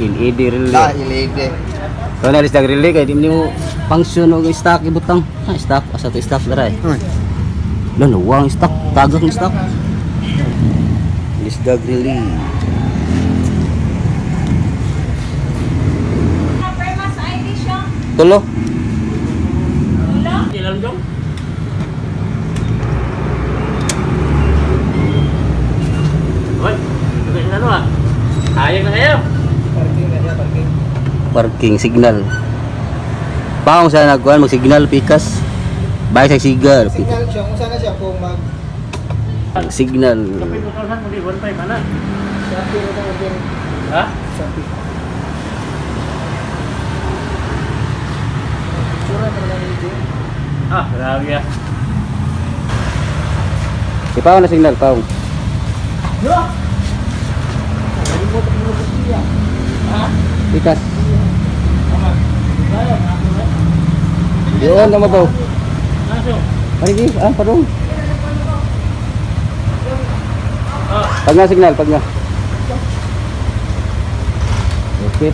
LED relay. La LED. So na lisdag relay kay di mo function og stock ibutang. Ah, stock asa to stock dara. Lalo wang stock, tagak ng stock. Lisdag relay. Tulo. Ilan dong? Hoy, tuloy na ano ah. Ayag na kayo. Parking signal. Paong sa nagkuhan mag-signal pikas. Bay sa signal. Signal siya, kung sana siya kung mag Signal. Kapay mo tolhan mo di 1.5 mana? Shopee na lang din. Ha? Shopee. Sura na lang dito. Ah, grabe ah. Si Paong na signal, Paong. Yo. Hindi mo tapos siya. Ha? Pikas. Tama. Bayo, ako na. Yun naman to. Aso. Parigi, parong. Ah, Pag nga signal, pag nga. Okay.